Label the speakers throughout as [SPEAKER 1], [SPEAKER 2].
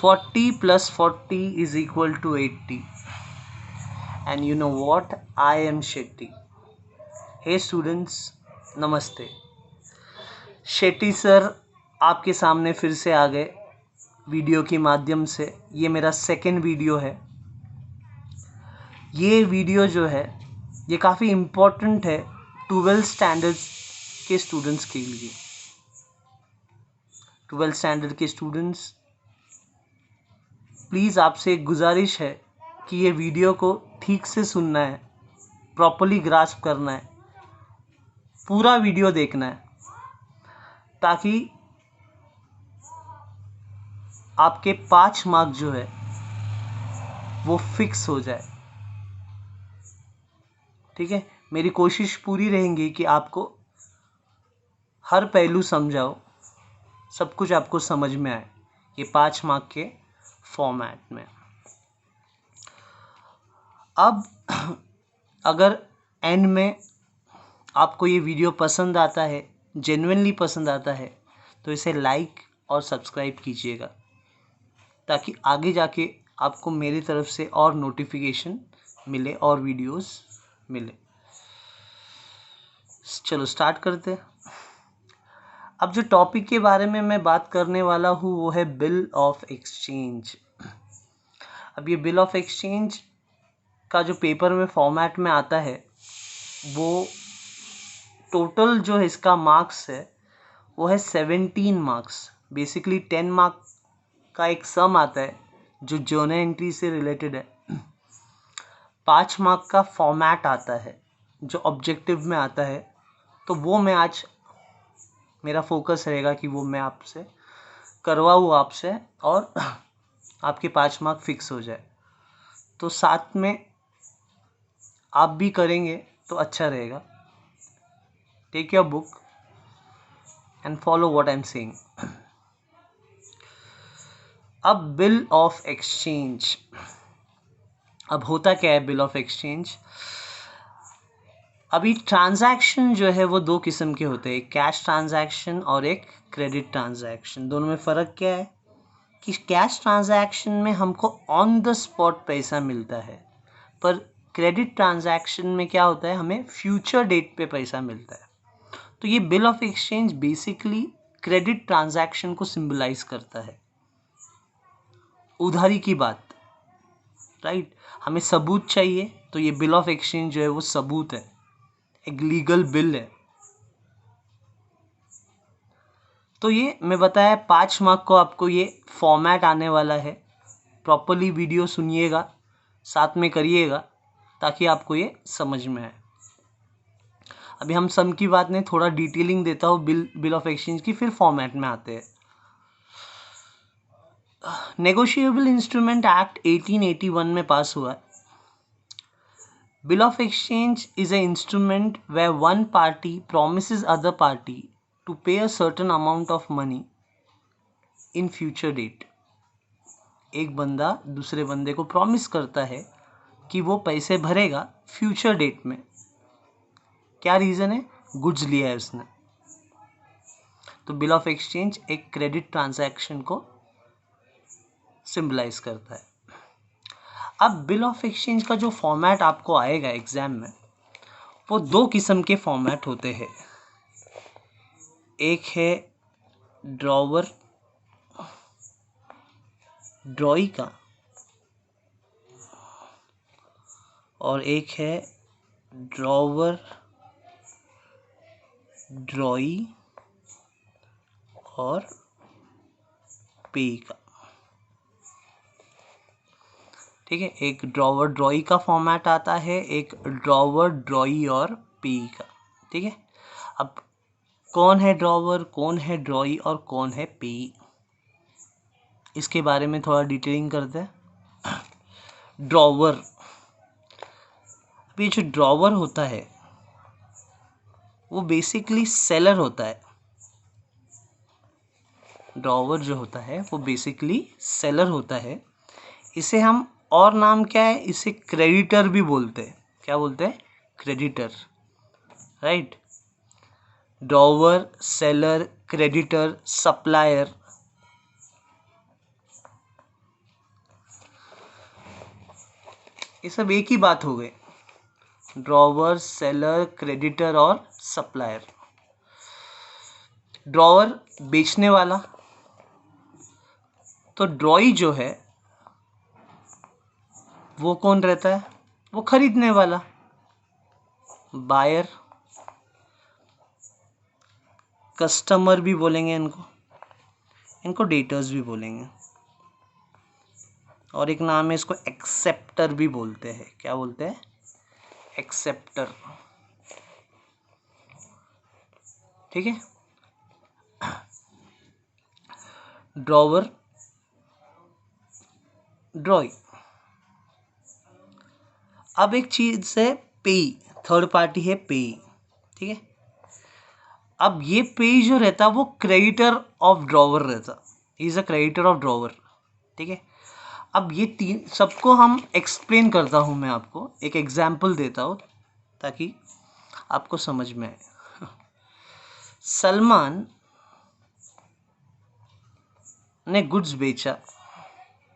[SPEAKER 1] 40 plus 40 is equal to 80. And you know what? I am Shetty. Hey students, नमस्ते. Shetty sir आपके सामने फिर से आ गए वीडियो के माध्यम से. ये मेरा सेकंड वीडियो है. ये वीडियो जो है ये काफ़ी इम्पोर्टेंट है 12th स्टैंडर्ड के स्टूडेंट्स के लिए. 12th स्टैंडर्ड के स्टूडेंट्स, प्लीज़ आपसे एक गुजारिश है कि ये वीडियो को ठीक से सुनना है, प्रॉपर्ली ग्रास्प करना है, पूरा वीडियो देखना है, ताकि आपके 5 मार्क जो है वो फिक्स हो जाए. ठीक है, मेरी कोशिश पूरी रहेंगी कि आपको हर पहलू समझाओ, सब कुछ आपको समझ में आए ये 5 मार्क के फॉर्मेट में. अब अगर एंड में आपको ये वीडियो पसंद आता है, जेन्युइनली पसंद आता है, तो इसे लाइक और सब्सक्राइब कीजिएगा, ताकि आगे जाके आपको मेरी तरफ से और नोटिफिकेशन मिले और वीडियोस मिले. चलो स्टार्ट करते हैं. अब जो टॉपिक के बारे में मैं बात करने वाला हूँ वो है बिल ऑफ एक्सचेंज. अब ये बिल ऑफ एक्सचेंज का जो पेपर में फॉर्मेट में आता है, वो टोटल जो है इसका मार्क्स है वो है 17 मार्क्स. बेसिकली 10 मार्क का एक सम आता है जो जर्नल एंट्री से रिलेटेड है. 5 मार्क का फॉर्मेट आता है जो ऑब्जेक्टिव में आता है. तो वो मैं आज, मेरा फोकस रहेगा कि वो मैं आपसे करवाऊँ आपसे, और आपके 5 मार्क फिक्स हो जाए. तो साथ में आप भी करेंगे तो अच्छा रहेगा. Take your book and follow what I am saying. अब बिल ऑफ एक्सचेंज, अब होता क्या है बिल ऑफ एक्सचेंज? अभी ट्रांजैक्शन जो है वो 2 किस्म के होते हैं, एक कैश ट्रांजैक्शन और एक क्रेडिट ट्रांजैक्शन. दोनों में फ़र्क क्या है कि कैश ट्रांजैक्शन में हमको ऑन द स्पॉट पैसा मिलता है, पर क्रेडिट ट्रांजैक्शन में क्या होता है, हमें फ्यूचर डेट पे पैसा मिलता है. तो ये bill of exchange basically credit transaction को सिंबलाइज करता है, उधारी की बात, राइट. हमें सबूत चाहिए तो ये बिल ऑफ एक्सचेंज जो है वो सबूत है, एक लीगल बिल है. तो ये मैं बताया 5 मार्क को आपको ये फॉर्मेट आने वाला है. प्रॉपर्ली वीडियो सुनिएगा, साथ में करिएगा, ताकि आपको ये समझ में आए. अभी हम सम की बात नहीं, थोड़ा डिटेलिंग देता हूँ बिल ऑफ एक्सचेंज की, फिर फॉर्मेट में आते हैं. नेगोशिएबल इंस्ट्रूमेंट एक्ट 1881 में पास हुआ. Bill of exchange is a instrument where one party promises other party to pay a certain amount of money in future date. एक बंदा दूसरे बंदे को प्रॉमिस करता है कि वो पैसे भरेगा फ्यूचर डेट में. क्या रीज़न है? गुड्स लिया है उसने. तो बिल ऑफ एक्सचेंज एक क्रेडिट ट्रांजैक्शन को सिंबलाइज करता है. अब बिल ऑफ एक्सचेंज का जो फॉर्मेट आपको आएगा एग्जाम में, वो 2 किस्म के फॉर्मेट होते हैं. एक है ड्रॉवर ड्रॉई का, और एक है ड्रॉवर ड्रॉई और पे का. ठीक है, एक ड्रॉवर ड्रॉई का फॉर्मेट आता है, एक ड्रॉवर ड्रॉई और पे का. ठीक है, अब कौन है ड्रॉवर, कौन है ड्रॉई और कौन है पे, इसके बारे में थोड़ा डिटेलिंग करते हैं. ड्रॉवर, ये जो ड्रॉवर होता है वो बेसिकली सेलर होता है. ड्रॉवर जो होता है वो बेसिकली सेलर होता है. इसे हम, और नाम क्या है, इसे क्रेडिटर भी बोलते हैं. क्या बोलते हैं? Creditor, right. Drawer, seller, creditor, supplier. ये सब एक ही बात हो गई, ड्रॉवर, सेलर, क्रेडिटर और सप्लायर। ड्रॉवर बेचने वाला, तो ड्रॉई जो है वो कौन रहता है, वो खरीदने वाला, बायर। कस्टमर भी बोलेंगे इनको डेटर्स भी बोलेंगे, और एक नाम है इसको एक्सेप्टर भी बोलते हैं। क्या बोलते हैं? एक्सेप्टर। ठीक है। ड्रॉवर, ड्रॉई। अब एक चीज है पेई, थर्ड पार्टी है पेई। ठीक है। अब ये पेई जो रहता वो क्रेडिटर ऑफ ड्रॉवर रहता, is a creditor of drawer. ठीक है। अब ये तीन सबको हम एक्सप्लेन करता हूँ, मैं आपको एक एग्जाम्पल देता हूँ ताकि आपको समझ में आए। सलमान ने गुड्स बेचा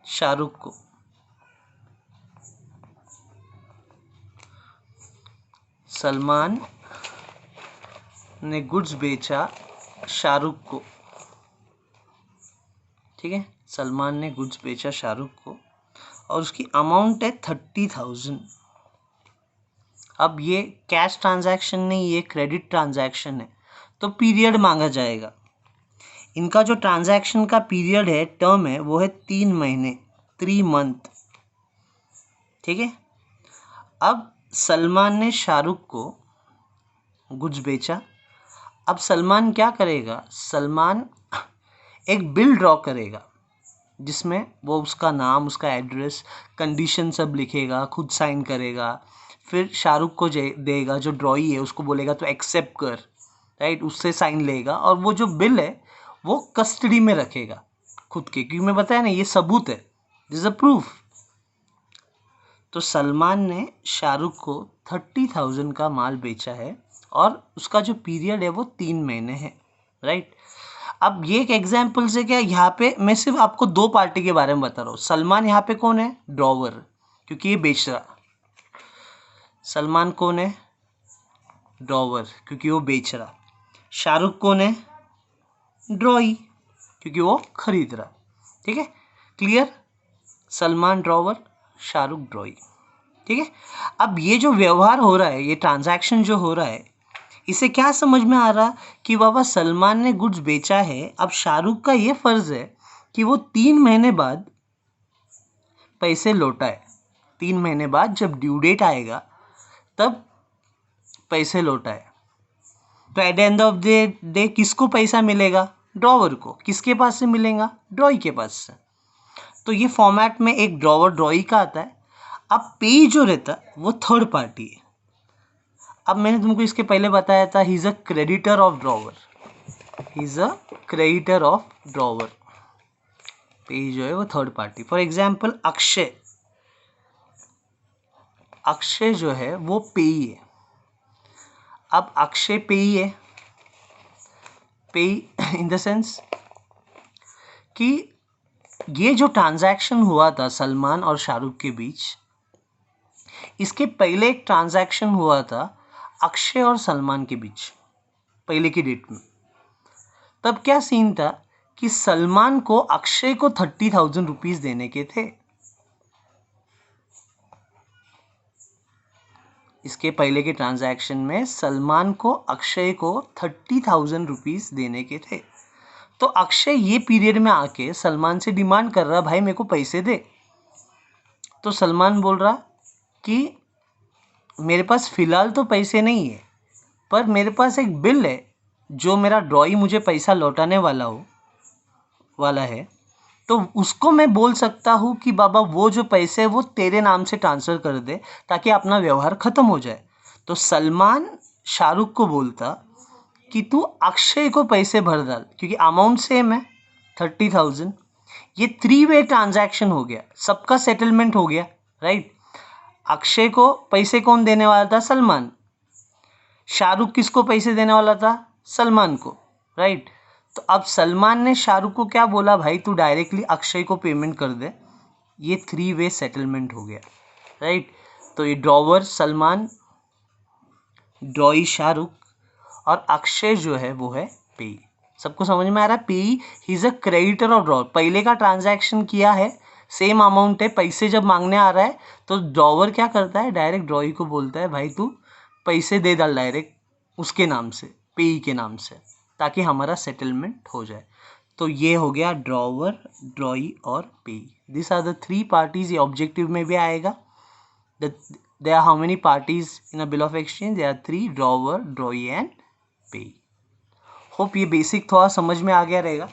[SPEAKER 1] शाहरुख को। सलमान ने गुड्स बेचा शाहरुख को। ठीक है। सलमान ने गुड्स बेचा शाहरुख को और उसकी अमाउंट है 30,000। अब ये कैश ट्रांजैक्शन नहीं, ये क्रेडिट ट्रांजैक्शन है, तो पीरियड मांगा जाएगा। इनका जो ट्रांजैक्शन का पीरियड है, टर्म है, वो है 3 महीने, 3 मंथ। ठीक है। अब सलमान ने शाहरुख को गुड्स बेचा। अब सलमान क्या करेगा, सलमान एक बिल ड्रॉ करेगा जिसमें वो उसका नाम, उसका एड्रेस, कंडीशन सब लिखेगा, खुद साइन करेगा, फिर शाहरुख को देगा, जो ड्रॉई है उसको बोलेगा तो एक्सेप्ट कर, राइट, उससे साइन लेगा, और वो जो बिल है वो कस्टडी में रखेगा खुद के, क्योंकि मैं बताया ना ये सबूत है, दिस इज अ प्रूफ। तो सलमान ने शाहरुख को 30,000 का माल बेचा है और उसका जो पीरियड है वो 3 महीने है, राइट। अब ये एक एग्जाम्पल से क्या, यहाँ पे मैं सिर्फ आपको 2 पार्टी के बारे में बता रहा हूँ। सलमान यहाँ पे कौन है, ड्रॉवर, क्योंकि ये बेच रहा। सलमान कौन है, ड्रॉवर, क्योंकि वो बेच रहा। शाहरुख कौन है, ड्रॉई, क्योंकि वो खरीद रहा। ठीक है, क्लियर। सलमान ड्रॉवर, शाहरुख ड्रॉई। ठीक है। अब ये जो व्यवहार हो रहा है, ये ट्रांजैक्शन जो हो रहा है, इसे क्या समझ में आ रहा कि बाबा सलमान ने गुड्स बेचा है। अब शाहरुख का ये फर्ज है कि वो 3 महीने बाद पैसे लौटाए। 3 महीने बाद जब ड्यू डेट आएगा तब पैसे लौटाए। तो at the end of the day किसको पैसा मिलेगा, ड्रॉवर को। किसके पास से मिलेगा, ड्रॉई के पास से। तो ये फॉर्मेट में एक ड्रॉवर ड्रॉई का आता है। अब पे जो रहता है वो थर्ड पार्टी है। अब मैंने तुमको इसके पहले बताया था, he is a creditor of drawer, he is a creditor of drawer. पे जो है वो third party. For example Akshay, Akshay जो है वो पेई है। अब अक्षय पेई है, पेई इन द सेंस कि ये जो ट्रांजैक्शन हुआ था सलमान और शाहरुख के बीच, इसके पहले एक ट्रांजैक्शन हुआ था अक्षय और सलमान के बीच पहले की डेट में। तब क्या सीन था कि सलमान को अक्षय को 30,000 रुपीज देने के थे। इसके पहले के ट्रांजैक्शन में सलमान को अक्षय को 30,000 रुपीज देने के थे। तो अक्षय ये पीरियड में आके सलमान से डिमांड कर रहा, भाई मेरे को पैसे दे। तो सलमान बोल रहा कि मेरे पास फिलहाल तो पैसे नहीं है, पर मेरे पास एक बिल है जो मेरा ड्रॉई मुझे पैसा लौटाने वाला है, तो उसको मैं बोल सकता हूँ कि बाबा वो जो पैसे वो तेरे नाम से ट्रांसफ़र कर दे ताकि अपना व्यवहार ख़त्म हो जाए। तो सलमान शाहरुख को बोलता कि तू अक्षय को पैसे भर डाल, क्योंकि अमाउंट सेम है 30,000। ये 3 वे ट्रांजैक्शन हो गया, सबका सेटलमेंट हो गया, राइट। अक्षय को पैसे कौन देने वाला था, सलमान। शाहरुख किसको पैसे देने वाला था, सलमान को, राइट। तो अब सलमान ने शाहरुख को क्या बोला, भाई तू डायरेक्टली अक्षय को पेमेंट कर दे। ये 3 वे सेटलमेंट हो गया, राइट। तो ये ड्रॉवर सलमान, ड्रॉई शाहरुख और अक्षय जो है वो है पेई। सबको समझ में आ रहा है? पेई he is a creditor of drawer, पहले का ट्रांजैक्शन किया है, सेम अमाउंट है, पैसे जब मांगने आ रहा है तो ड्रॉवर क्या करता है, डायरेक्ट ड्रॉई को बोलता है भाई तू पैसे दे डाल डायरेक्ट उसके नाम से, पेई के नाम से, ताकि हमारा सेटलमेंट हो जाए। तो ये हो गया ड्रॉवर, ड्रॉई और payee. This are the three parties. ये ऑब्जेक्टिव में भी आएगा। There are how many parties in a bill of exchange? There are three: drawer, drawee and pay. Hope ये बेसिक थोड़ा समझ में आ गया रहेगा।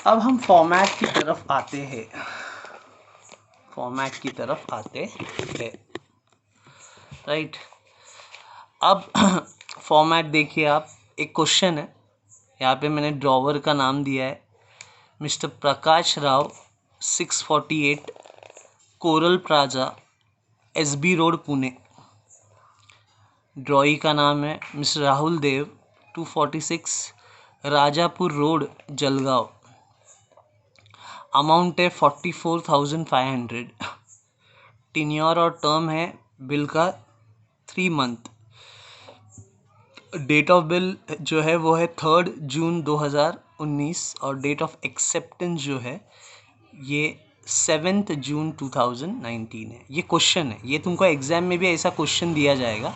[SPEAKER 1] अब हम फॉर्मेट की तरफ आते हैं। फॉर्मेट की तरफ आते हैं, राइट। अब फॉर्मेट देखिए आप, एक क्वेश्चन है, यहाँ पे मैंने ड्रॉवर का नाम दिया है mister Prakash Rao, 648 Coral Plaza, SB road, Pune. Drawee का नाम है mister Rahul Dev, 246 Rajapur road, Jalgaon. Amount है 44,500। टेन्योर और टर्म है बिल का 3 मंथ। डेट ऑफ बिल जो है वो है 3 जून 2019 और डेट ऑफ एक्सेप्टेंस जो है ये 7 जून 2019 है। ये क्वेश्चन है, ये तुमको एग्जाम में भी ऐसा क्वेश्चन दिया जाएगा,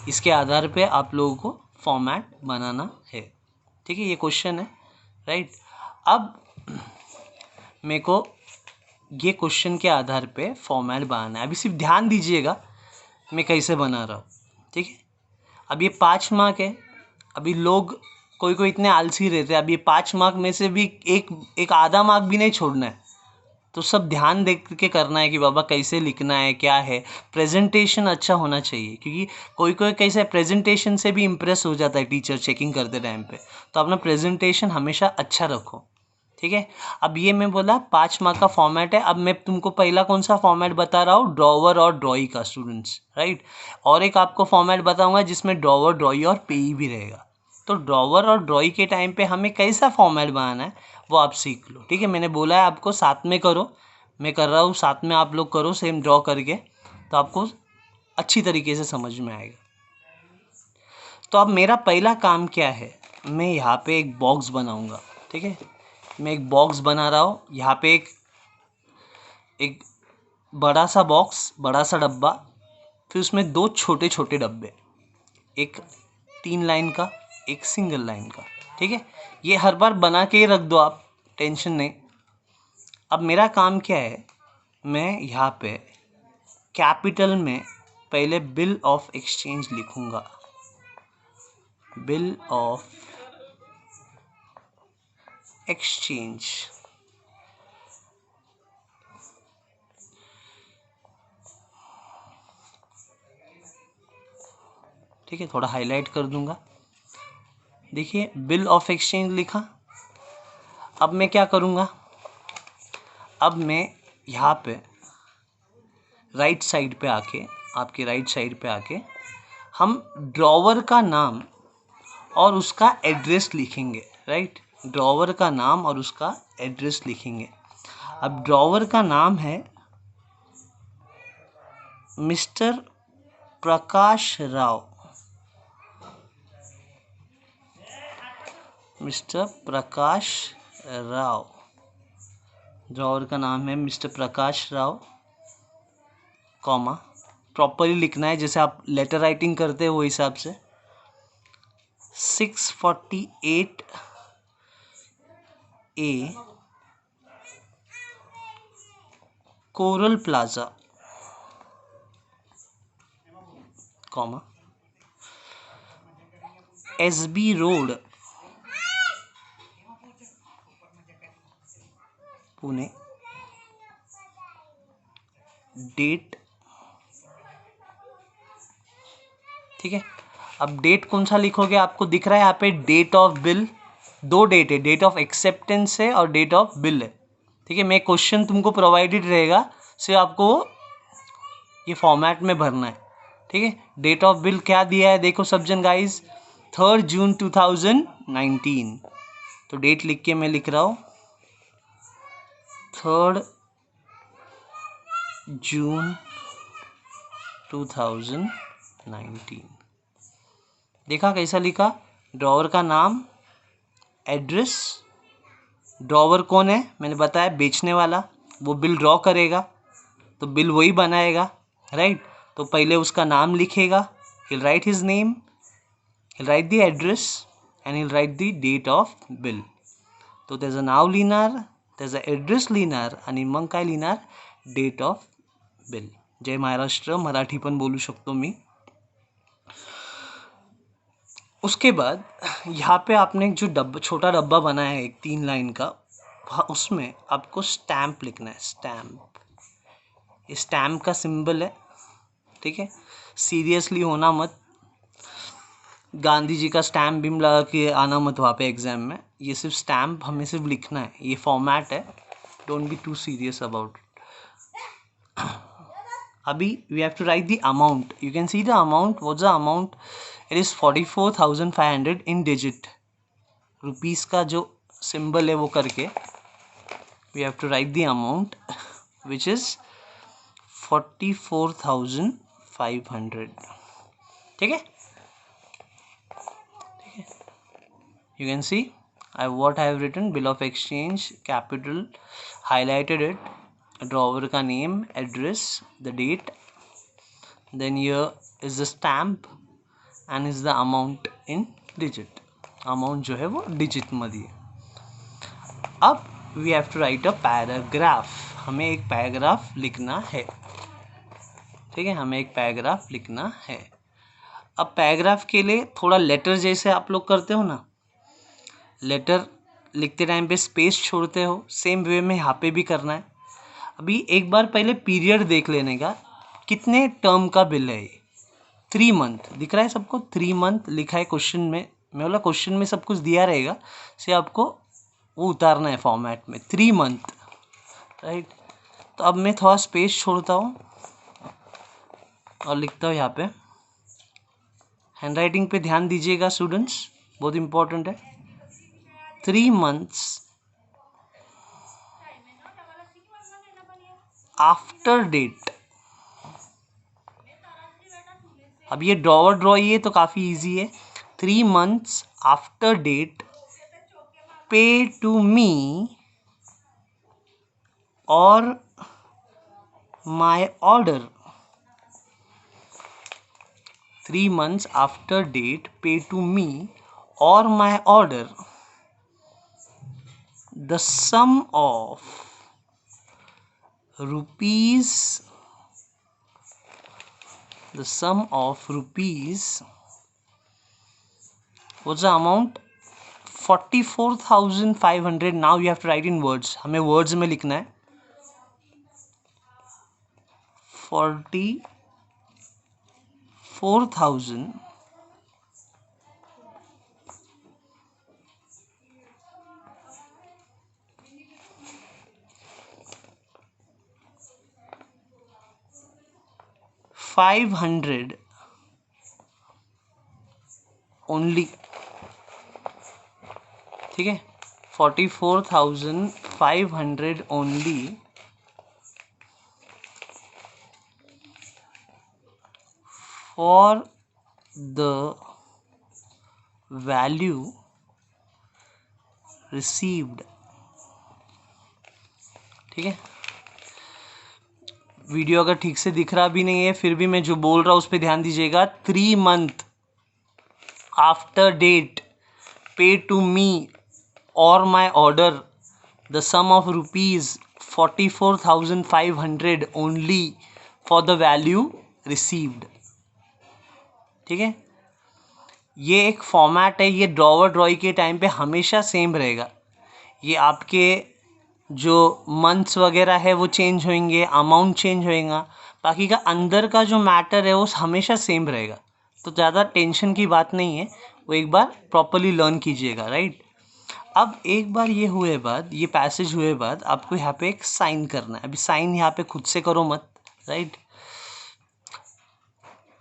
[SPEAKER 1] इसके आधार पे आप लोगों को फॉर्मेट बनाना है, ठीक है। ये क्वेश्चन है, राइट। अब मेरे को ये क्वेश्चन के आधार पे फॉर्मेट बनाना है। अभी सिर्फ ध्यान दीजिएगा मैं कैसे बना रहा हूँ, ठीक है। अब ये 5 मार्क है। अभी लोग कोई इतने आलसी रहते हैं, अब ये 5 मार्क में से भी एक आधा मार्क भी नहीं छोड़ना है। तो सब ध्यान देख के करना है कि बाबा कैसे लिखना है, क्या है। प्रेजेंटेशन अच्छा होना चाहिए, क्योंकि कोई कैसे प्रेजेंटेशन से भी इम्प्रेस हो जाता है टीचर चेकिंग करते टाइम पे। तो अपना प्रेजेंटेशन हमेशा अच्छा रखो, ठीक है। अब ये मैं बोला 5 मार्क का फॉर्मेट है। अब मैं तुमको पहला कौन सा फॉर्मेट बता रहा हूँ, ड्रॉवर और ड्रॉई का, स्टूडेंट्स, राइट। और एक आपको फॉर्मेट बताऊंगा जिसमें ड्रॉवर, ड्रॉई और पेई भी रहेगा। तो ड्रॉवर और ड्रॉई के टाइम पे हमें कैसा फॉर्मेट बनाना है वो आप सीख लो, ठीक है। मैंने बोला है आपको साथ में करो, मैं कर रहा हूँ, साथ में आप लोग करो सेम ड्रॉ करके, तो आपको अच्छी तरीके से समझ में आएगा। तो अब मेरा पहला काम क्या है, मैं यहाँ पे एक बॉक्स बनाऊंगा, ठीक है। मैं एक बॉक्स बना रहा हूँ, यहाँ पे एक बड़ा सा बॉक्स, बड़ा सा डब्बा, फिर उसमें 2 छोटे छोटे डब्बे, एक 3 लाइन का, एक सिंगल लाइन का, ठीक है। ये हर बार बना के रख दो आप, टेंशन नहीं। अब मेरा काम क्या है, मैं यहाँ पे कैपिटल में पहले बिल ऑफ एक्सचेंज लिखूंगा, बिल ऑफ एक्सचेंज, ठीक है। थोड़ा हाईलाइट कर दूंगा, देखिए बिल ऑफ एक्सचेंज लिखा। अब मैं क्या करूंगा, अब मैं यहाँ पे राइट साइड पे आके, आपके राइट साइड पे आके हम ड्रॉवर का नाम और उसका एड्रेस लिखेंगे, राइट। ड्रॉवर का नाम और उसका एड्रेस लिखेंगे। अब ड्रॉवर का नाम है mister Prakash Rao, mister Prakash Rao. Drawer का नाम है mister Prakash Rao, comma, properly लिखना है जैसे आप लेटर राइटिंग करते हैं वो हिसाब से। 648 A Coral Plaza, comma, SB road, Pune. Date, ठीक है। अब डेट कौन सा लिखोगे, आपको दिख रहा है यहाँ पे डेट ऑफ बिल, 2 डेट है, डेट ऑफ एक्सेप्टेंस है और डेट ऑफ बिल है, ठीक है। मैं क्वेश्चन तुमको प्रोवाइडेड रहेगा, सिर्फ आपको ये फॉर्मेट में भरना है, ठीक है। डेट ऑफ बिल क्या दिया है देखो सब जन गाइज, 3 जून 2019। तो डेट लिख के मैं लिख रहा हूँ 3 जून 2019। देखा कैसा लिखा, ड्रॉवर का नाम, एड्रेस, ड्रॉवर कौन है मैंने बताया, बेचने वाला, वो बिल ड्रॉ करेगा तो बिल वही बनाएगा, राइट। तो पहले उसका नाम लिखेगा, he'll write his name, he'll write the address and he'll write the date of bill. तो त्याचं नाव लिहिणार, त्याचं ॲड्रेस लिहिणार आणि मग काय लिहिणार, डेट ऑफ बिल. जय महाराष्ट्र, मराठी पण बोलू शकतो मी. उसके बाद यहाँ पे आपने एक जो डब्बा, छोटा डब्बा बनाया है एक 3 लाइन का, उसमें आपको स्टैम्प लिखना है. स्टैम्प, ये स्टैम्प का सिंबल है, ठीक है. सीरियसली होना मत, गांधी जी का स्टैम्प भी लगा के आना मत वहाँ पे एग्जाम में. ये सिर्फ स्टैम्प हमें सिर्फ लिखना है, ये फॉर्मेट है, don't be too serious about it. अभी we have to write the amount. You can see the amount. What's the amount? It is 44,500 in digit. Rupees का जो सिंबल है वो करके we have to write the amount which is 44,500. ठीक है. You can see what I have written, bill of exchange, capital, highlighted it, drawer का name, address, the date, then here is the stamp and is the amount in digit. Amount जो है वो digit मध्ये. अब we have to write a paragraph. हमें एक paragraph लिखना है, ठीक है, हमें एक पैराग्राफ लिखना है. अब पैराग्राफ के लिए थोड़ा लेटर जैसे आप लोग करते हो ना, लेटर लिखते टाइम पे स्पेस छोड़ते हो, सेम वे में यहाँ पे भी करना है. अभी एक बार पहले पीरियड देख लेने का, कितने टर्म का बिल है ये. 3 मंथ दिख रहा है सबको, 3 मंथ लिखा है क्वेश्चन में. मैं बोला क्वेश्चन में सब कुछ दिया रहेगा, से आपको वो उतारना है फॉर्मेट में, 3 मंथ, राइट. तो अब मैं थोड़ा स्पेस छोड़ता हूँ और लिखता हूँ यहाँ पे. हैंड राइटिंग पे ध्यान दीजिएगा स्टूडेंट्स, बहुत इंपॉर्टेंट है. 3 months आफ्टर डेट. अब ये ड्रॉवर ड्रॉ ये तो काफ़ी इजी है. 3 months after date, pay to me or my order. 3 months after date, pay to me or my order, the sum of rupees, what's the amount? 44,500. now you have to write in words. हमें words में लिखना है. 44,000 500 only. ठीक है, 44,500 only for the value received. ठीक है, video अगर ठीक से दिख रहा भी नहीं है फिर भी मैं जो बोल रहा हूँ उस पर ध्यान दीजिएगा. 3 month after date, pay to me or my order, the sum of rupees 44,500 only for the value received. ठीक है, ये एक फॉर्मेट है, ये ड्रॉवर ड्रॉई के टाइम पे हमेशा सेम रहेगा. ये आपके जो मंथ्स वगैरह है वो चेंज होंगे, अमाउंट चेंज होएगा, बाकी का अंदर का जो मैटर है वो हमेशा सेम रहेगा. तो ज़्यादा टेंशन की बात नहीं है, वो एक बार प्रॉपरली लर्न कीजिएगा, राइट. अब एक बार ये हुए बाद, ये पैसेज हुए बाद आपको यहाँ पे एक साइन करना है. अभी साइन यहाँ पे खुद से करो मत, राइट.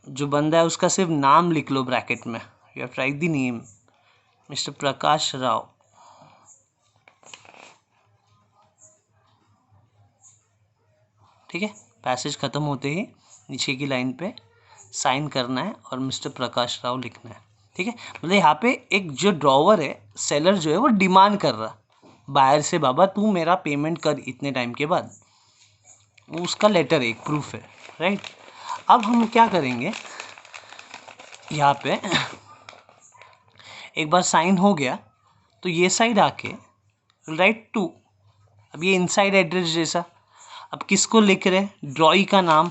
[SPEAKER 1] जो बंदा है उसका सिर्फ नाम लिख लो ब्रैकेट में. You have write the name, mister Prakash Rao. ठीक है, पैसेज ख़त्म होते ही नीचे की लाइन पे साइन करना है और मिस्टर प्रकाश राव लिखना है। ठीक है, मतलब यहाँ पे एक जो ड्रॉवर है, सेलर जो है वो डिमांड कर रहा बायर से, बाबा तू मेरा पेमेंट कर इतने टाइम के बाद, वो उसका लेटर एक प्रूफ है, राइट। अब हम क्या करेंगे, यहाँ पे एक बार साइन हो गया तो ये साइड आके राइट टू, अब ये इनसाइड एड्रेस जैसा, अब किसको लिख रहे हैं, ड्रॉई का नाम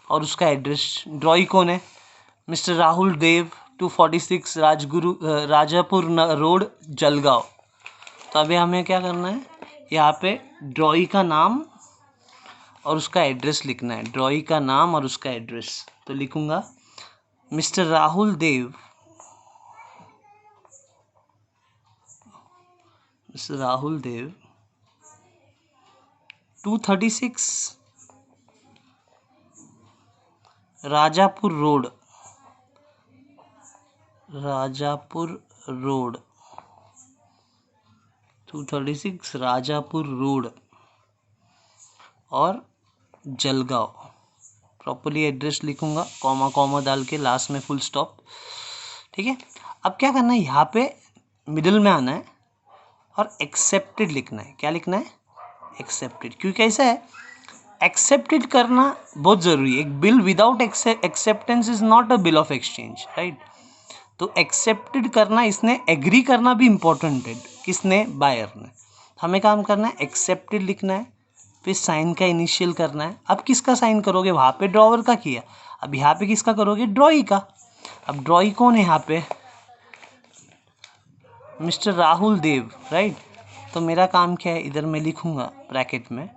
[SPEAKER 1] और उसका एड्रेस। ड्रॉई कौन है, मिस्टर राहुल देव, 246 राजगुरु राजापुर रोड जलगांव। तो अभी हमें क्या करना है, यहाँ पे ड्रॉई का नाम और उसका एड्रेस लिखना है, ड्रॉई का नाम और उसका एड्रेस। तो लिखूंगा मिस्टर राहुल देव, मिस्टर राहुल देव 236 Rajapur road, Rajapur road 236 Rajapur road और जलगांव। प्रॉपर्ली एड्रेस लिखूंगा, कॉमा कॉमा डाल के लास्ट में फुल स्टॉप। ठीक है, अब क्या करना है, यहाँ पे मिडिल में आना है और एक्सेप्टेड लिखना है। क्या लिखना है, एक्सेप्टेड, क्योंकि ऐसा है एक्सेप्टेड करना बहुत ज़रूरी है। एक bill without acceptance is not a bill of exchange, right. तो एक्सेप्टेड करना, इसने एग्री करना भी इम्पोर्टेंट है, किसने, बायर ने। हमें काम करना है, एक्सेप्टेड लिखना है, फिर साइन का इनिशियल करना है। अब किसका साइन करोगे, वहाँ पे ड्रॉवर का किया, अब यहाँ पे किसका करोगे, ड्रॉई का। अब ड्रॉई कौन है यहाँ पे, मिस्टर राहुल देव, राइट। तो मेरा काम क्या है, इधर मैं लिखूंगा ब्रैकेट में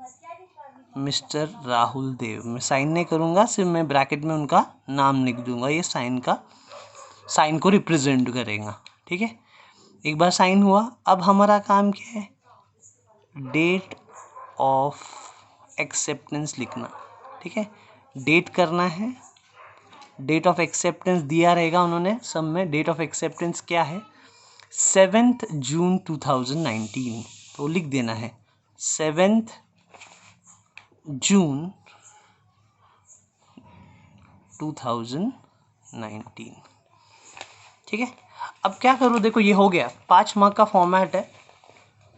[SPEAKER 1] मिस्टर राहुल देव, मैं साइन नहीं करूँगा, सिर्फ मैं ब्रैकेट में उनका नाम लिख दूंगा, ये साइन को रिप्रेजेंट करेगा। ठीक है, एक बार साइन हुआ, अब हमारा काम क्या है, डेट ऑफ एक्सेप्टेंस लिखना। ठीक है, डेट करना है, डेट ऑफ एक्सेप्टेंस दिया रहेगा उन्होंने सब में। डेट ऑफ एक्सेप्टेंस क्या है, 7 जून 2019, तो लिख देना है 7 जून 2019। ठीक है, अब क्या करूँ, देखो ये हो गया, 5 मार्क का फॉर्मेट है,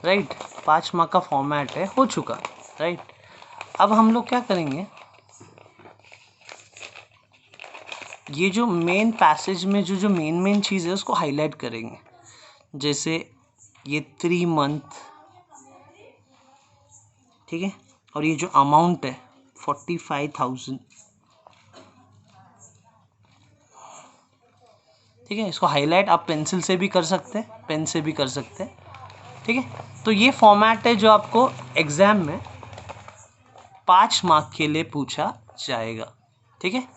[SPEAKER 1] राइट, 5 मार्क का फॉर्मेट है, हो चुका, राइट। अब हम लोग क्या करेंगे, ये जो मेन पैसेज में जो मेन चीज़ है उसको हाईलाइट करेंगे। जैसे ये 3 मंथ, ठीक है, और ये जो अमाउंट है 45,000, ठीक है, इसको हाईलाइट आप पेंसिल से भी कर सकते हैं, पेन से भी कर सकते हैं। ठीक है, तो ये फॉर्मेट है जो आपको एग्जाम में 5 मार्क के लिए पूछा जाएगा। ठीक है,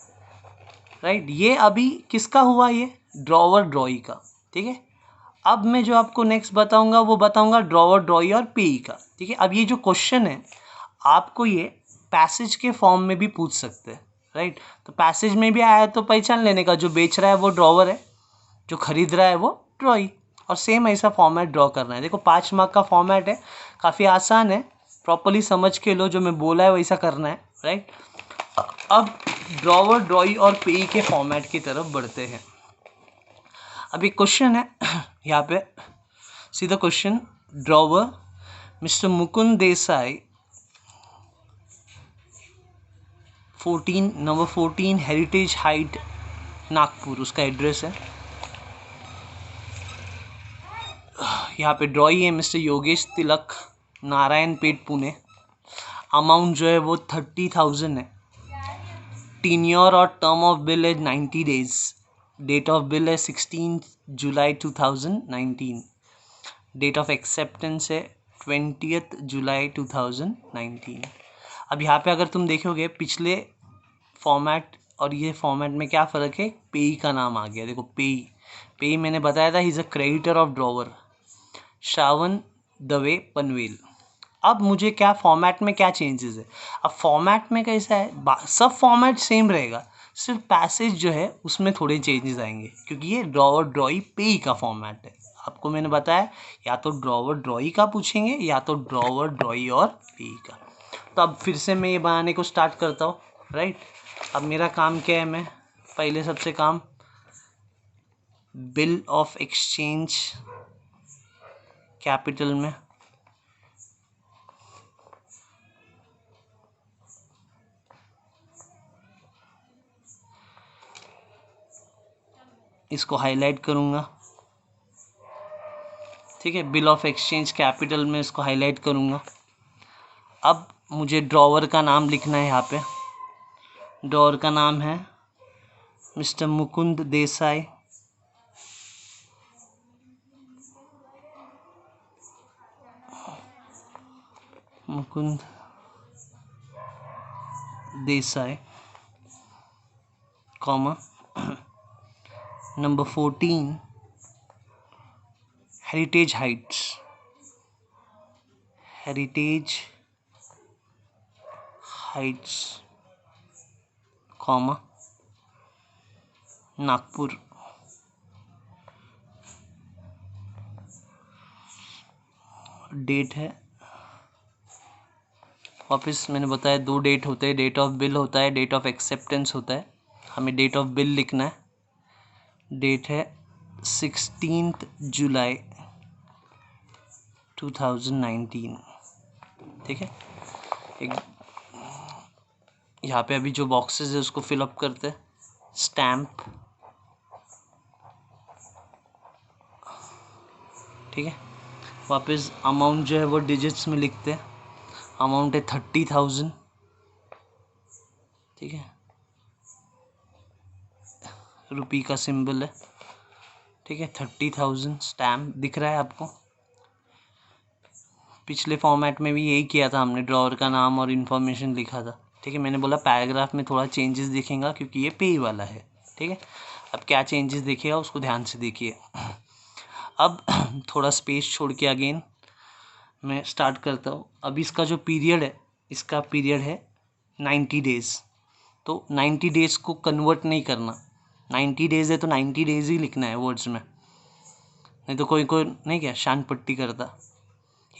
[SPEAKER 1] राइट। ये अभी किसका हुआ, ये ड्रॉवर ड्रॉई का। ठीक है, अब मैं जो आपको नेक्स्ट बताऊंगा वो बताऊंगा ड्रॉवर ड्रॉई और पेई का। ठीक है, अब ये जो क्वेश्चन है आपको ये पैसेज के फॉर्म में भी पूछ सकते हैं, राइट। तो पैसेज में भी आया तो पहचान लेने का, जो बेच रहा है वो ड्रॉवर है, जो खरीद रहा है वो ड्रॉई, और सेम ऐसा फॉर्मेट ड्रॉ करना है। देखो 5 मार्क का फॉर्मेट है, काफ़ी आसान है, प्रॉपर्ली समझ के लो, जो मैं बोला है वैसा करना है, राइट। अब ड्रॉवर ड्रॉई और पेई के फॉर्मेट की तरफ बढ़ते हैं। अब एक क्वेश्चन है यहाँ पे, सीधा question, drawer mister Mukund Desai number 14 heritage height Nagpur, उसका एड्रेस है। यहाँ पे ड्रॉई है मिस्टर योगेश तिलक, नारायण पेट, पुणे। अमाउंट जो है वो 30,000 है। टीन्योर और टर्म ऑफ बिल है 90 डेज। डेट ऑफ बिल है 16 जुलाई 2019। डेट ऑफ एक्सेप्टेंस है 20 जुलाई 2019। अब यहाँ पे अगर तुम देखोगे पिछले फॉर्मेट और ये फॉर्मेट में क्या फ़र्क है, पेई का नाम आ गया। देखो पेई मैंने बताया था, he is a creditor of drawer, Shravan Dave Panvel. अब मुझे क्या फॉर्मेट में क्या चेंजेस है, अब फॉर्मेट में कैसा है, सब फॉर्मेट सेम रहेगा, सिर्फ पैसेज जो है उसमें थोड़े चेंजेस आएंगे, क्योंकि ये ड्रॉवर ड्रॉई पेई का फॉर्मेट है। आपको मैंने बताया या तो ड्रॉवर ड्रॉई का पूछेंगे या तो ड्रॉवर ड्रॉई और पेई का। तो अब फिर से मैं ये बनाने को स्टार्ट करता हूँ, राइट। अब मेरा काम क्या है, मैं पहले सबसे काम बिल ऑफ एक्सचेंज कैपिटल में इसको हाईलाइट करूँगा, ठीक है। बिल ऑफ एक्सचेंज कैपिटल में इसको हाईलाइट करूँगा। अब मुझे ड्रॉवर का नाम लिखना है। यहाँ पे ड्रॉवर का नाम है mister Mukund Desai. Mukund Desai, comma, number 14 Heritage Heights, Heritage Heights, comma, Nagpur. Date है, वापस मैंने बताया 2 डेट होते हैं, डेट ऑफ बिल होता है, डेट ऑफ एक्सेप्टेंस होता है। हमें डेट ऑफ बिल लिखना है। डेट है 16 जुलाई 2019, ठीक है। एक यहाँ पे अभी जो बॉक्सेस है उसको फिलअप करते हैं। स्टैम्प, ठीक है। वापस अमाउंट जो है वो डिजिट्स में लिखते हैं। अमाउंट है 30,000, ठीक है। रुपी का सिंबल है, ठीक है। 30,000 स्टैम्प दिख रहा है आपको। पिछले फॉर्मेट में भी यही किया था हमने, ड्रॉवर का नाम और इन्फॉर्मेशन लिखा था, ठीक है। मैंने बोला पैराग्राफ में थोड़ा चेंजेस दिखेगा क्योंकि ये पे वाला है, ठीक है। अब क्या चेंजेस दिखेगा उसको ध्यान से देखिए। अब थोड़ा स्पेस छोड़ के अगेन मैं स्टार्ट करता हूँ। अब इसका जो पीरियड है, इसका पीरियड है 90 डेज़। तो 90 डेज़ को कन्वर्ट नहीं करना, 90 डेज़ है तो 90 डेज़ ही लिखना है वर्ड्स में, नहीं तो कोई कोई नहीं क्या शान पट्टी करता,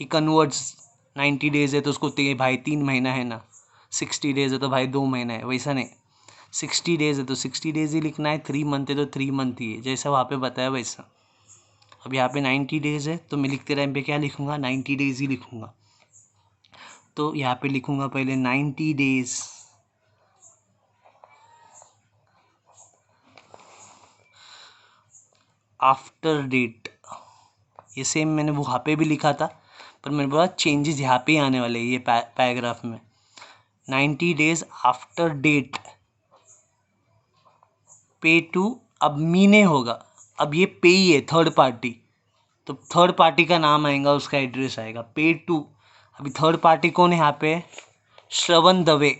[SPEAKER 1] ही कन्वर्ट्स। 90 डेज़ है तो उसको भाई 3 महीना है ना, 60 डेज़ है तो भाई 2 महीना है, वैसा नहीं। 60 डेज़ है तो 60 डेज़ ही लिखना है, 3 मंथ है तो 3 मंथ ही है, जैसा वहाँ पे बताया वैसा। अब यहाँ पे 90 डेज़ है तो मैं लिखते टाइम पे क्या लिखूँगा, 90 डेज़ ही लिखूँगा। तो यहाँ पे लिखूँगा पहले 90 डेज़ आफ्टर डेट। ये सेम मैंने वहाँ पे भी लिखा था, पर मैंने बोला चेंजेस यहाँ पे ही आने वाले हैं ये पैराग्राफ में। 90 days after date pay to, अब मी नहीं होगा, अब ये पे ही है, थर्ड पार्टी, तो थर्ड पार्टी का नाम आएगा, उसका एड्रेस आएगा पे टू। अभी थर्ड पार्टी कौन है यहाँ पे, Shravan Dave.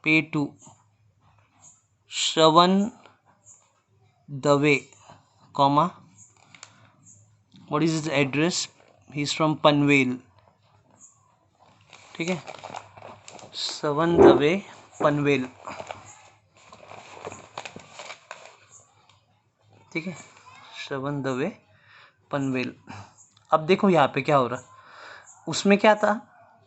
[SPEAKER 1] Pay to Shravan Dave, comma, what is his address, he is from Panvel, ठीक है। श्रवण दवे, पनवेल, ठीक है। श्रवण दवे, पनवेल। अब देखो यहाँ पे क्या हो रहा, उसमें क्या था,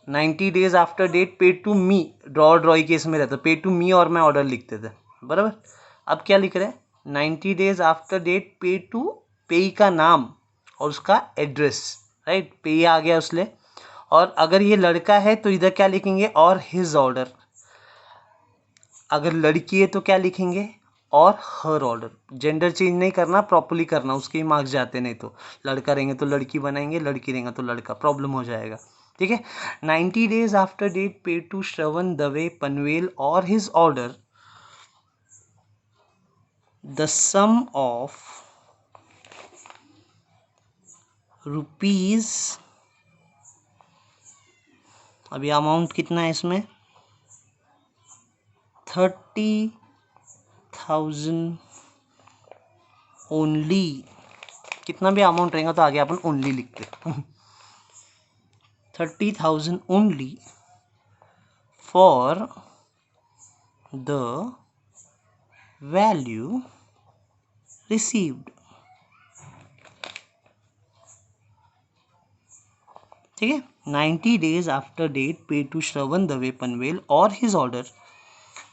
[SPEAKER 1] 90 days after date pay to me, ड्रॉई case में रहता पे टू मी और मैं ऑर्डर लिखते थे, बराबर। अब क्या लिख रहे हैं, 90 days after date pay to, पे का नाम और उसका एड्रेस, राइट, पे आ गया उसले। और अगर ये लड़का है तो इधर क्या लिखेंगे, और हिज ऑर्डर। अगर लड़की है तो क्या लिखेंगे, और हर ऑर्डर। जेंडर चेंज नहीं करना, प्रॉपर्ली करना, उसके ही मार्क्स जाते, नहीं तो लड़का रहेंगे तो लड़की बनाएंगे, लड़की रहेंगे तो लड़का, प्रॉब्लम हो जाएगा, ठीक है। 90 days after date pay to Shravan Dave Panvel or his order the sum of rupees, अभी अमाउंट कितना है इसमें, 30,000 ओनली। कितना भी अमाउंट रहेगा तो आगे अपन ओनली लिखते हैं। 30,000 only for the value received, ठीक है। 90 days after date pay to Shravan Dave Panvel or his order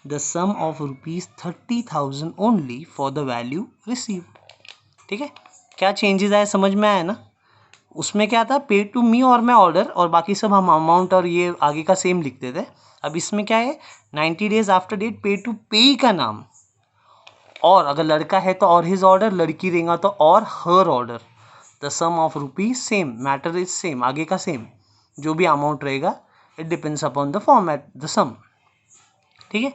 [SPEAKER 1] the sum of ₹30,000 only for the value received. ठीक है, क्या चेंजेस आए समझ में आया ना। उसमें क्या था, पे टू मी और मैं ऑर्डर, और बाकी सब हम अमाउंट और ये आगे का सेम लिखते थे। अब इसमें क्या है, 90 days after date pay to पे का नाम, और अगर लड़का है तो और हिज ऑर्डर, लड़की रहेगा तो और हर order. The sum of rupees same, matter is same, आगे का सेम, जो भी अमाउंट रहेगा it depends upon the format the sum. ठीक है,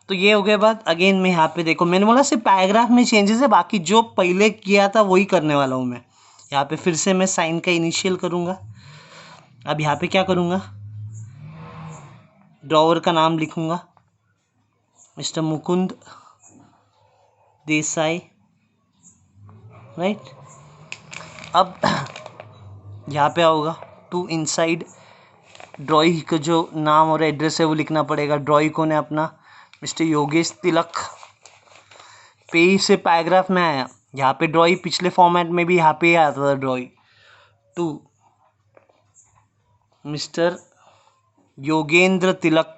[SPEAKER 1] तो ये हो गया बात। अगेन मैं यहाँ पे देखो, मैंने बोला सिर्फ पैराग्राफ में चेंजेस है, बाकी जो पहले किया था वही करने वाला हूँ मैं। यहाँ पे फिर से मैं साइन का इनिशियल करूँगा। अब यहाँ पे क्या करूँगा, ड्रॉवर का नाम लिखूँगा, मिस्टर मुकुंद देसाई, राइट। अब यहाँ पे आओगा टू इनसाइड, ड्रॉई का जो नाम और एड्रेस है वो लिखना पड़ेगा। ड्रॉई कौन है अपना, मिस्टर योगेश तिलक। पे से पैराग्राफ में आया, यहाँ पे ड्रॉई पिछले फॉर्मेट में भी यहाँ पे ही आता था, ड्रॉई टू मिस्टर योगेंद्र तिलक,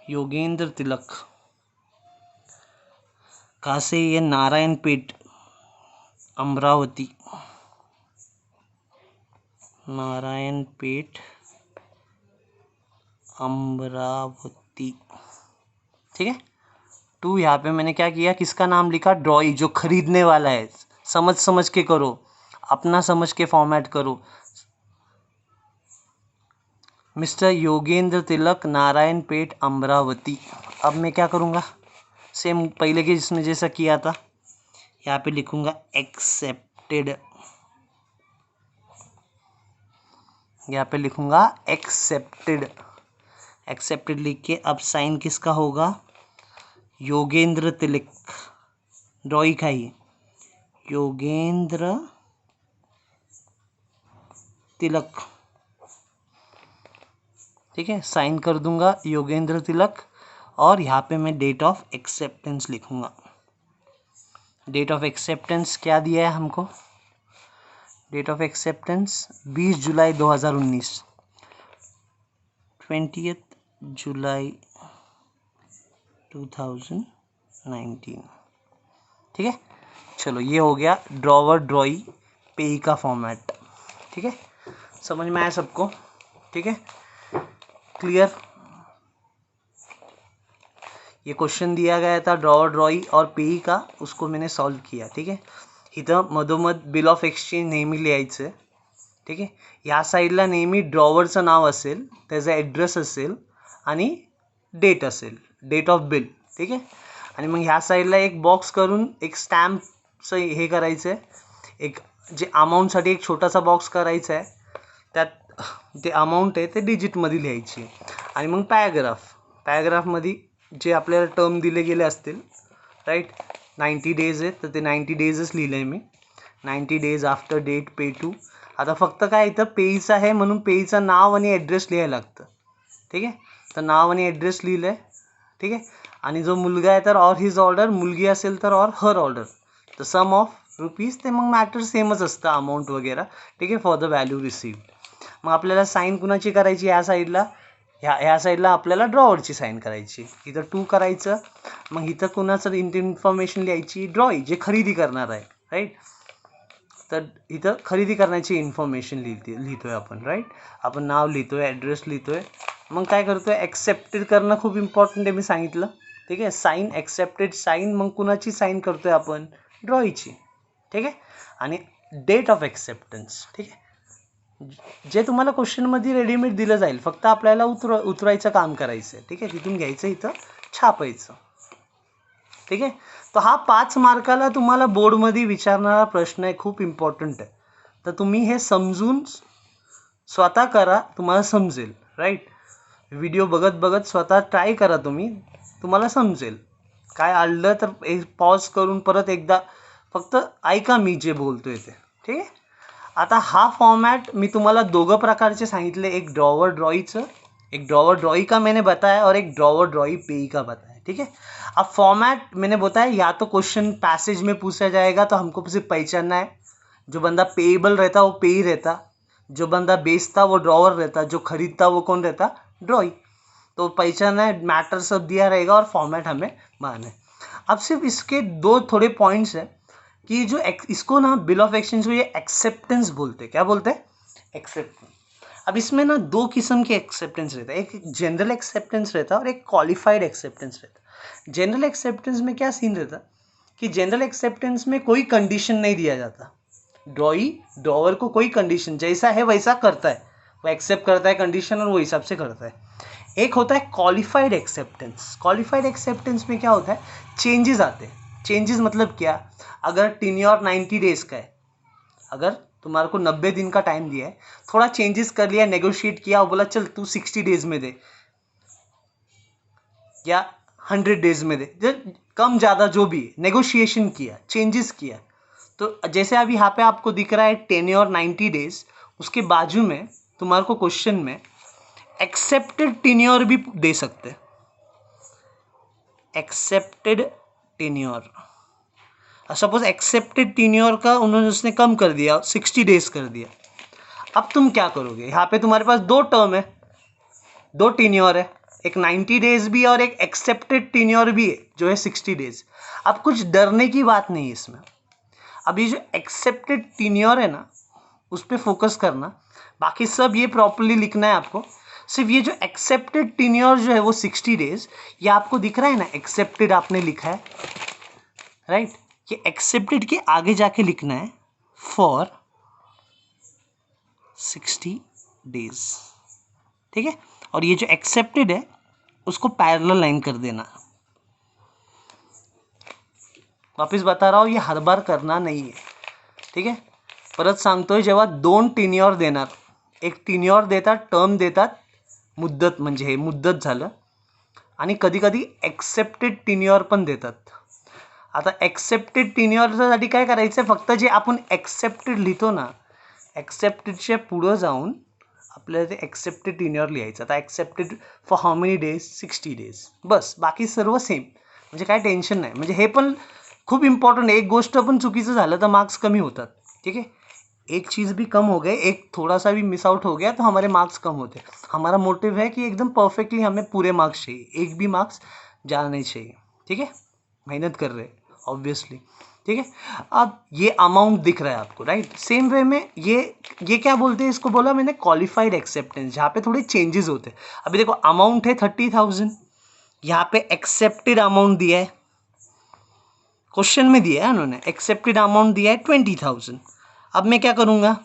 [SPEAKER 1] योगेंद्र तिलक। कहाँ से, ये नारायणपेट अमरावती, नारायणपेट अमरावती। ठीक है, टू यहाँ पे मैंने क्या किया, किसका नाम लिखा, ड्रॉई, जो खरीदने वाला है। समझ समझ के करो, अपना समझ के फॉर्मेट करो। मिस्टर योगेंद्र तिलक, नारायणपेट अमरावती। अब मैं क्या करूँगा, सेम पहले के जिसमें जैसा किया था, यहाँ पे लिखूँगा एक्सेप्टेड, यहाँ पे लिखूँगा एक्सेप्टेड। एक्सेप्टेड लिख के अब साइन किसका होगा, योगेंद्र तिलक, ड्रॉई का ही, योगेंद्र तिलक। ठीक है, साइन कर दूंगा योगेंद्र तिलक, और यहाँ पे मैं डेट ऑफ एक्सेप्टेंस लिखूंगा। डेट ऑफ एक्सेप्टेंस क्या दिया है हमको, डेट ऑफ एक्सेप्टेंस 20 जुलाई 2019, 20 जुलाई 2019। ठीक है, चलो ये हो गया ड्रॉवर ड्रॉई पे का फॉर्मेट। ठीक है, समझ में आया सबको, ठीक है, क्लियर। ये क्वेश्चन दिया गया था ड्रॉवर ड्रॉई और पे का, उसको मैंने सॉल्व किया। ठीक आहे, इथं मधोमध बिल ऑफ एक्सचेंज नेहमी लिहायचं. ठीक आहे, या साईडला नेहमी ड्रॉवरचं नाव असेल, त्याचा ॲड्रेस असेल आणि डेट असेल, डेट ऑफ बिल. ठीक आहे, आणि मग ह्या साईडला एक बॉक्स करून एक स्टॅम्पचं हे करायचं आहे, एक जे अमाऊंटसाठी एक छोटासा बॉक्स करायचा आहे, त्यात ते अमाऊंट आहे ते डिजिटमध्ये लिहायची. आणि मग पॅराग्राफमध्ये जे आपल्याला टर्म दिले गेले असतील, राईट, 90 डेज आहेत तर ते 90 डेजच लिहिलं आहे मी. 90 days after date pay to. आता फक्त काय इथं पेईचं आहे म्हणून पेईचं नाव आणि ॲड्रेस लिहायला लागतं. ठीक आहे, तर नाव आणि ॲड्रेस लिहिलं आहे. ठीक आहे, आणि जो मुलगा आहे तर ऑर हिज ऑर्डर, मुलगी असेल तर or her order. The sum of rupees ते मग मॅटर सेमच असतं, अमाऊंट वगैरे. ठीक आहे, फॉर द व्हॅल्यू रिसिव्ड. मग आपल्याला साईन कुणाची करायची, या साईडला ह्या साईडला आपल्याला ड्रॉवरची साईन करायची. इथं टू करायचं, मग इथं कुणाचं इन्फॉर्मेशन लिहायची, ड्रॉई जे खरेदी करणार आहे, राईट. तर इथं खरेदी करण्याची इन्फॉर्मेशन लिहितोय आपण, राईट. आपण नाव लिहितोय, ॲड्रेस लिहितोय. मग काय करतोय, ॲक्सेप्टेड करणं खूप इम्पॉर्टंट आहे, मी सांगितलं. ठीक आहे, साईन ॲक्सेप्टेड साईन, मग कुणाची साईन करतोय आपण, ड्रॉईची. ठीक आहे, आणि डेट ऑफ ॲक्सेप्टन्स. ठीक आहे, जे तुम्हाला क्वेश्चनमध्ये रेडीमेड दिलं जाईल, फक्त आपल्याला उतरायचं काम करायचं आहे. ठीक आहे, तिथून घ्यायचं, इथं छापायचं. ठीक आहे, तर हा 5 मार्काला तुम्हाला बोर्डमध्ये विचारणारा प्रश्न आहे, खूप इम्पॉर्टंट आहे. तर तुम्ही हे समजून स्वतः करा, तुम्हाला समजेल, राईट. व्हिडिओ बघत स्वतः ट्राय करा, तुम्हाला समजेल. काय आलं तर पॉज करून परत एकदा फक्त ऐका मी जे बोलतोय ते. ठीक आहे, आता हा फॉर्मॅट मी तुम्हाला दोघं प्रकारचे सांगितले, एक ड्रॉवर ड्रॉईचं, एक ड्रॉवर ड्रॉई का मैंने बताया और एक ड्रॉवर ड्रॉई पेई का बताया. ठीक है, अब फॉर्मेट मैंने बताया, या तो क्वेश्चन पैसेज में पूछा जाएगा तो हमको सिर्फ पहचानना है, जो बंदा पेएबल रहता वो पेई रहता, जो बंदा बेचता वो ड्रॉवर रहता, जो खरीदता वो कौन रहता, ड्रॉई। तो पहचान है, मैटर सब दिया रहेगा और फॉर्मेट हमें मारना है। अब सिर्फ इसके दो थोड़े पॉइंट्स है कि जो इसको ना बिल ऑफ एक्सचेंज को ये एक्सेप्टेंस बोलते हैं। क्या बोलते हैं? एक्सेप्टेंस। अब इसमें ना दो किस्म के एक्सेप्टेंस रहता है, एक जनरल एक्सेप्टेंस रहता है और एक क्वालिफाइड एक्सेप्टेंस रहता है। जनरल एक्सेप्टेंस में क्या सीन रहता कि जनरल एक्सेप्टेंस में कोई कंडीशन नहीं दिया जाता, ड्रॉवर को कोई कंडीशन, जैसा है वैसा करता है, वो एक्सेप्ट करता है कंडीशन और वो हिसाब से करता है। एक होता है क्वालिफाइड एक्सेप्टेंस। क्वालिफाइड एक्सेप्टेंस में क्या होता है, चेंजेस आते हैं। चेंजेस मतलब क्या, अगर टेन्योर 90 डेज का है, अगर तुम्हारे को 90 दिन का टाइम दिया है, थोड़ा चेंजेस कर लिया, नेगोशिएट किया और बोला चल तू 60 डेज में दे या 100 डेज में दे, कम ज़्यादा जो भी नेगोशिएशन किया, चेंजेस किया। तो जैसे अभी यहाँ पे आपको दिख रहा है टेन्योर 90 डेज, उसके बाजू में तुम्हारे को क्वेश्चन में एक्सेप्टेड टेन्योर भी दे सकते, accepted tenure. Suppose accepted tenure का उन्होंने उसने कम कर दिया, 60 डेज कर दिया। अब तुम क्या करोगे, यहाँ पे तुम्हारे पास दो टर्म है, दो टेन्योर है, एक 90 डेज भी और एक एक्सेप्टेड टेन्योर भी है जो है 60 डेज। अब कुछ डरने की बात नहीं है इसमें। अब ये जो एक्सेप्टेड टेन्योर है ना, उस पर फोकस करना, बाकी सब ये प्रॉपर्ली लिखना है आपको। सिर्फ ये जो एक्सेप्टेड टेन्योर जो है वो 60 डेज, ये आपको दिख रहा है ना, एक्सेप्टेड आपने लिखा है, राइट। ये एक्सेप्टेड के आगे जाके लिखना है फॉर 60 डेज, ठीक है। और ये जो एक्सेप्टेड है उसको पैरेलल लाइन कर देना। वापस बता रहा हूँ, ये हर बार करना नहीं है, ठीक आहे. परत सांगतोय, जेव्हा दोन टेन्योर देणार, एक टेन्योर देतात, टर्म देतात, मुद्दत म्हणजे हे मुद्दत झालं, आणि कधी कधी एक्सेप्टेड टेन्योर पण देतात. आता एक्सेप्टेड टेन्योरसाठी काय करायचं, फक्त जे आपण एक्सेप्टेड लिहितो ना, एक्सेप्टेडच्या पुढं जाऊन आपल्याला ते एक्सेप्टेड टेन्योर लिहायचं. आता accepted for how many days, 60 days, बस. बाकी सर्व सेम, म्हणजे काय टेन्शन नाही. म्हणजे हे पण खूप इम्पॉर्टंट है. एक गोष्ट पण चुकीचं झालं तर मार्क्स कमी होतात, ठीक है. एक चीज़ भी कम हो गए, एक थोड़ा सा भी मिस आउट हो गया तो हमारे मार्क्स कम होते. हमारा मोटिव है कि एकदम परफेक्टली हमें पूरे मार्क्स चाहिए, एक भी मार्क्स जाना नहीं चाहिए, ठीक है. मेहनत कर रहे ऑब्वियसली, ठीक है. अब ये अमाउंट दिख रहा है आपको, राइट. सेम वे में ये क्या बोलते हैं, इसको बोला मैंने क्वालिफाइड एक्सेप्टेंस, जहाँ पे थोड़े चेंजेस होते हैं. अभी देखो अमाउंट है 30,000, यहाँ पे एक्सेप्टेड अमाउंट दिया है, क्वेश्चन में दिया है उन्होंने, एक्सेप्टेड अमाउंट दिया है 20,000. अब मैं क्या करूँगा,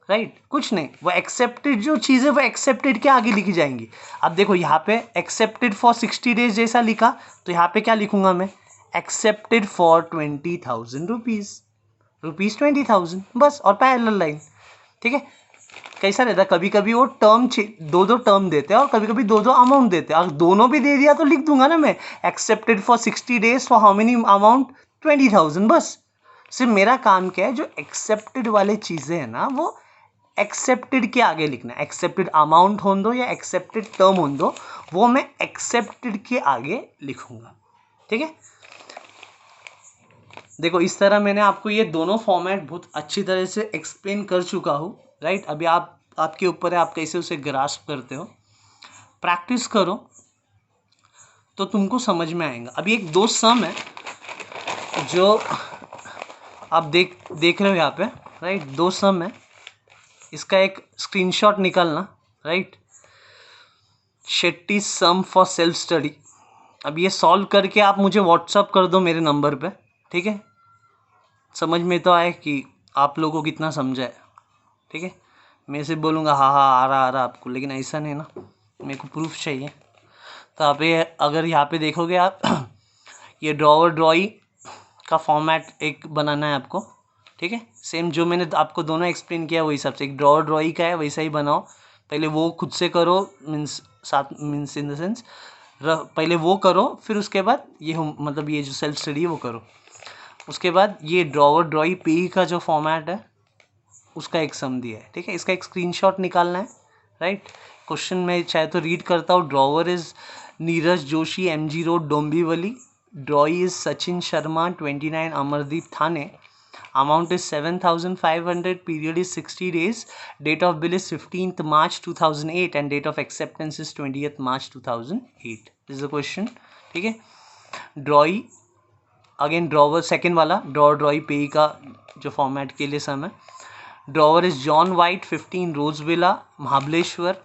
[SPEAKER 1] राइट, कुछ नहीं. वो एक्सेप्टेड जो चीज़ है वो एक्सेप्टेड के आगे लिखी जाएंगी. अब देखो यहाँ पे एक्सेप्टेड फॉर 60 डेज जैसा लिखा, तो यहाँ पे क्या लिखूँगा मैं, एक्सेप्टेड फॉर 20,000 रुपीज़, रुपीज़ 20,000, बस. और पैरेलल लाइन, ठीक है. कैसा रहता है, कभी कभी वो टर्म दो टर्म देते हैं और कभी कभी दो अमाउंट देते हैं. अगर दोनों भी दे दिया तो लिख दूंगा ना मैं, accepted for 60 days for how many amount, 20,000, बस. सिर्फ मेरा काम क्या है, जो एक्सेप्टेड वाले चीज़ें हैं ना, वो एक्सेप्टेड के आगे लिखना है. एक्सेप्टेड अमाउंट हो दो या एक्सेप्टेड टर्म हो दो, वो मैं एक्सेप्टेड के आगे लिखूंगा, ठीक है. देखो इस तरह मैंने आपको ये दोनों फॉर्मेट बहुत अच्छी तरह से एक्सप्लेन कर चुका हूँ, राइट. अभी आपके ऊपर है, आप कैसे उसे ग्रास्प करते हो. प्रैक्टिस करो तो तुमको समझ में आएगा. अभी एक दो सम है जो आप देख रहे हो यहाँ पे, राइट. दो सम है, इसका एक स्क्रीनशॉट निकालना, राइट. शेट्टी सम फॉर सेल्फ स्टडी. अब ये सॉल्व करके आप मुझे व्हाट्सअप कर दो मेरे नंबर पे, ठीक है. समझ में तो आए कि आप लोगों को कितना समझा है, ठीक है. मैं से बोलूँगा हाँ हाँ आ रहा आपको, लेकिन ऐसा नहीं ना, मेरे को प्रूफ चाहिए. तो आप ये अगर यहाँ पे देखोगे आप ये ड्रॉवर ड्रॉई का फॉर्मेट एक बनाना है आपको, ठीक है. सेम जो मैंने आपको दोनों एक्सप्लेन किया वही हिसाब से एक ड्रॉवर ड्रॉई का है, वैसा ही बनाओ. पहले वो खुद से करो, मीन्स इन द सेंस पहले वो करो, फिर उसके बाद ये मतलब ये जो सेल्फ स्टडी है वो करो. उसके बाद ये ड्रॉवर ड्रॉई पी का जो फॉर्मेट है उसका एक सम दिया है, ठीक है. इसका एक स्क्रीनशॉट निकालना है, राइट. क्वेश्चन में चाहे तो रीड करता हूँ. Drawer is Neeraj Joshi, MG road, Dombivli. ड्रॉई is Sachin Sharma, 29 Amardeep Thane. amount is 7,500, period is 60 days, date of bill is 15th March 2008 and date of acceptance is 20th March 2008. This is the question. ठीक है. ड्रॉई again drawer second वाला ड्रॉई पे का जो format के लिए sum है. Drawer is John White 15 Rose Villa Mahabaleshwar.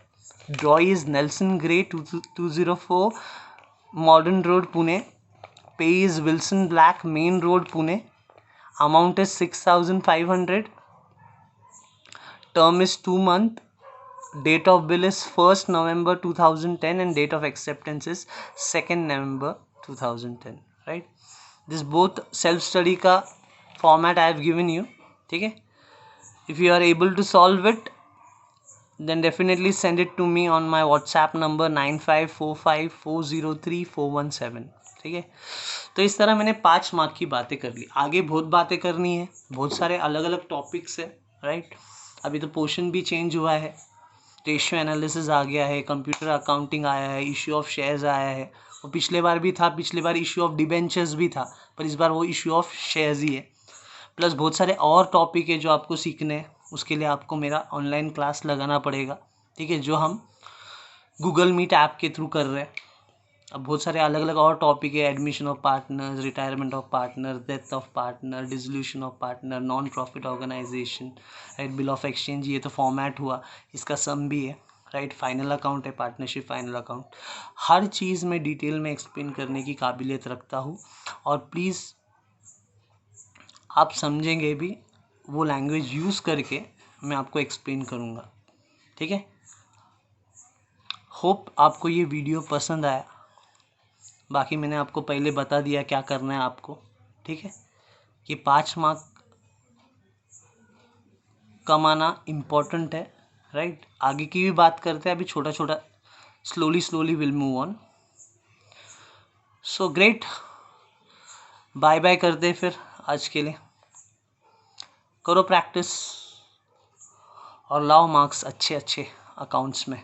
[SPEAKER 1] Drawee is Nelson Grey 204 Modern road Pune. Payee is Wilson Black main road Pune. Amount is 6,500. Term is 2 months. Date of bill is 1st November 2010 and date of acceptance is 2nd November 2010. Right? This both self-study का format I have given you. ठीक है? If you are able to solve it, then definitely send it to me on my WhatsApp number 9545403417. ठीक है. तो इस तरह मैंने 5 mark की बातें कर ली. आगे बहुत बातें करनी है, बहुत सारे अलग अलग टॉपिक्स है. राइट. अभी तो पोर्शन भी चेंज हुआ है, रेशियो एनालिसिस आ गया है, कंप्यूटर अकाउंटिंग आया है, इश्यू ऑफ शेयर्स आया है. वो पिछले बार भी था, पिछले बार इश्यू ऑफ डिबेंचर्स भी था, पर इस बार वो इश्यू ऑफ शेयर्स ही है. प्लस बहुत सारे और टॉपिक है जो आपको सीखने हैं. उसके लिए आपको मेरा ऑनलाइन क्लास लगाना पड़ेगा. ठीक है, जो हम गूगल मीट ऐप के थ्रू कर रहे हैं. अब बहुत सारे अलग अलग और टॉपिक है. Admission of partners, retirement of partner, death of partner, dissolution of partner, non profit organisation, right, bill of exchange. ये तो फॉर्मेट हुआ, इसका सम भी है. राइट, फाइनल अकाउंट है, पार्टनरशिप फाइनल अकाउंट. हर चीज़ में डिटेल में एक्सप्लेन करने की काबिलियत रखता हूँ. और प्लीज़ आप समझेंगे भी, वो लैंग्वेज यूज़ करके मैं आपको एक्सप्लेन करूँगा. ठीक है. होप आपको ये वीडियो पसंद आया. बाकी मैंने आपको पहले बता दिया क्या करना है आपको. ठीक है. ये 5 मार्क कमाना इम्पोर्टेंट है. राइट. आगे की भी बात करते हैं. अभी छोटा छोटा slowly will move on. So great. Bye bye करते फिर आज के लिए. करो प्रैक्टिस और लाओ मार्क्स अच्छे अकाउंट्स में,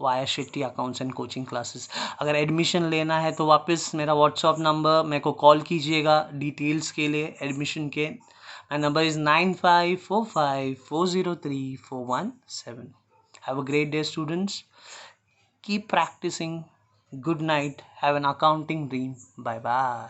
[SPEAKER 1] via Shetty accounts and coaching classes. अगर एडमिशन लेना है तो वापस मेरा व्हाट्सअप नंबर मेरे को कॉल कीजिएगा डिटेल्स के लिए एडमिशन के. My number is 9545403417. Have a great day students. Keep practising. Good night. Have an accounting dream. Bye bye.